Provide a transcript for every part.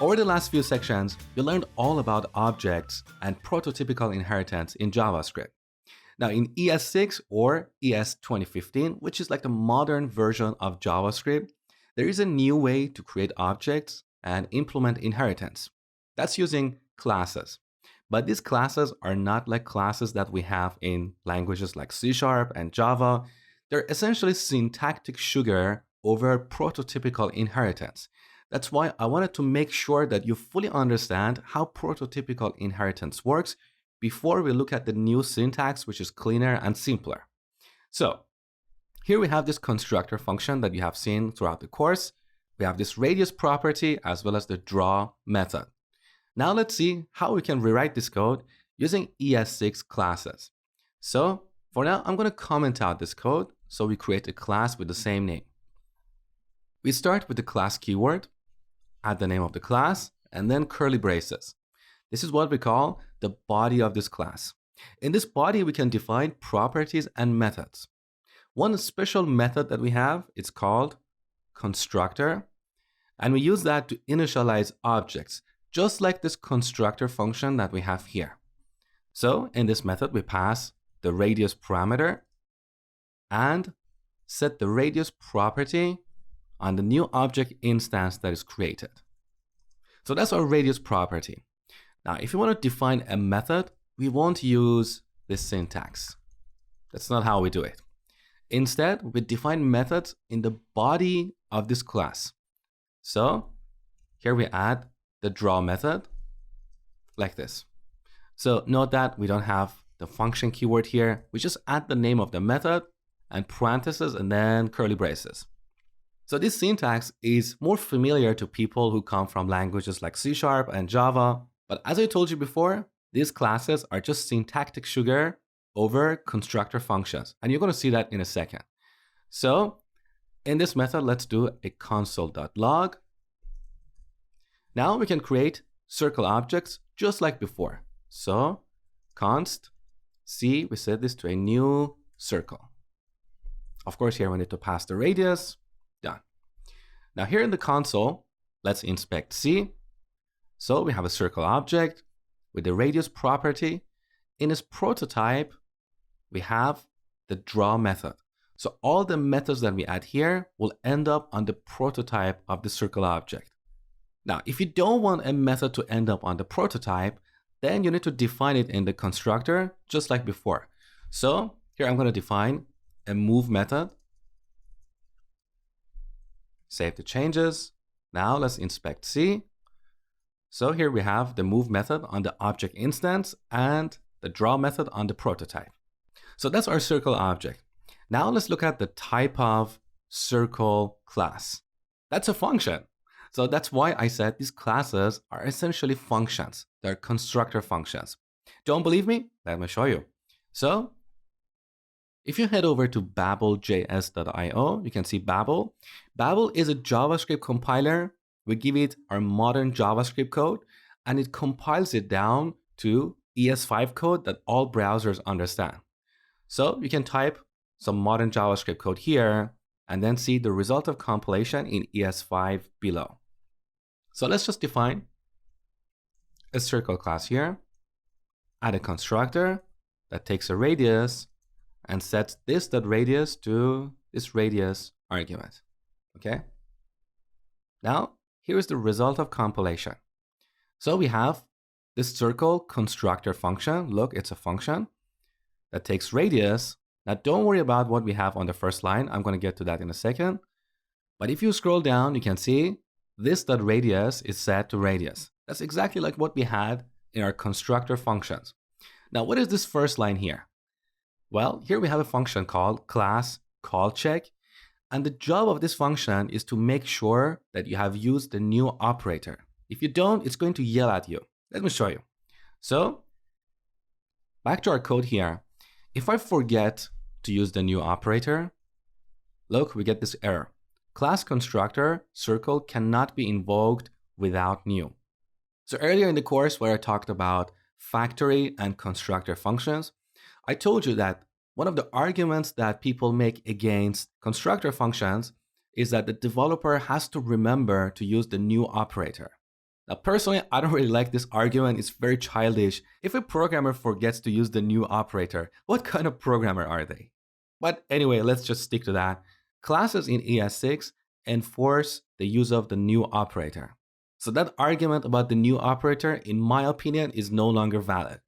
Over the last few sections, you learned all about objects and prototypical inheritance in JavaScript. Now in ES6 or ES 2015, which is like the modern version of JavaScript, there is a new way to create objects and implement inheritance. That's using classes. But these classes are not like classes that we have in languages like C# and Java. They're essentially syntactic sugar over prototypical inheritance. That's why I wanted to make sure that you fully understand how prototypical inheritance works before we look at the new syntax, which is cleaner and simpler. So here we have this constructor function that you have seen throughout the course. We have this radius property as well as the draw method. Now let's see how we can rewrite this code using ES6 classes. So for now, I'm going to comment out this code so we create a class with the same name. We start with the class keyword, add the name of the class, and then curly braces. This is what we call the body of this class. In this body, we can define properties and methods. One special method that we have is called constructor, and we use that to initialize objects, just like this constructor function that we have here. So in this method, we pass the radius parameter and set the radius property on the new object instance that is created. So that's our radius property. Now, if you want to define a method, we won't use this syntax. That's not how we do it. Instead, we define methods in the body of this class. So here we add the draw method like this. So note that we don't have the function keyword here. We just add the name of the method and parentheses and then curly braces. So this syntax is more familiar to people who come from languages like C# and Java. But as I told you before, these classes are just syntactic sugar over constructor functions. And you're going to see that in a second. So in this method, let's do a console.log. Now we can create circle objects just like before. So const C, we set this to a new circle. Of course, here we need to pass the radius. Done. Now here in the console, let's inspect C. So we have a circle object with the radius property. In its prototype, we have the draw method. So all the methods that we add here will end up on the prototype of the circle object. Now, if you don't want a method to end up on the prototype, then you need to define it in the constructor, just like before. So here I'm going to define a move method. Save the changes. Now let's inspect C. So here we have the move method on the object instance and the draw method on the prototype. So that's our circle object. Now let's look at the type of circle class. That's a function. So that's why I said these classes are essentially functions. They're constructor functions. Don't believe me? Let me show you. So if you head over to babel.js.io, you can see Babel. Babel is a JavaScript compiler. We give it our modern JavaScript code, and it compiles it down to ES5 code that all browsers understand. So you can type some modern JavaScript code here, and then see the result of compilation in ES5 below. So let's just define a circle class here, add a constructor that takes a radius, and sets this.radius to this radius argument. Okay. Now, here is the result of compilation. So we have this circle constructor function. Look, it's a function that takes radius. Now, don't worry about what we have on the first line. I'm going to get to that in a second. But if you scroll down, you can see this.radius is set to radius. That's exactly like what we had in our constructor functions. Now, what is this first line here? Well, here we have a function called class call check, and the job of this function is to make sure that you have used the new operator. If you don't, it's going to yell at you. Let me show you. So back to our code here. If I forget to use the new operator, look, we get this error. Class constructor circle cannot be invoked without new. So earlier in the course where I talked about factory and constructor functions, I told you that one of the arguments that people make against constructor functions is that the developer has to remember to use the new operator. Now, personally, I don't really like this argument. It's very childish. If a programmer forgets to use the new operator, what kind of programmer are they? But anyway, let's just stick to that. Classes in ES6 enforce the use of the new operator. So that argument about the new operator, in my opinion, is no longer valid.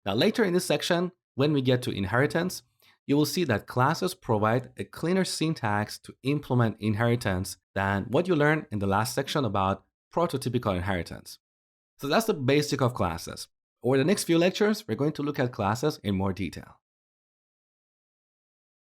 Now, later in this section, when we get to inheritance, you will see that classes provide a cleaner syntax to implement inheritance than what you learned in the last section about prototypical inheritance. So that's the basic of classes. Over the next few lectures, we're going to look at classes in more detail.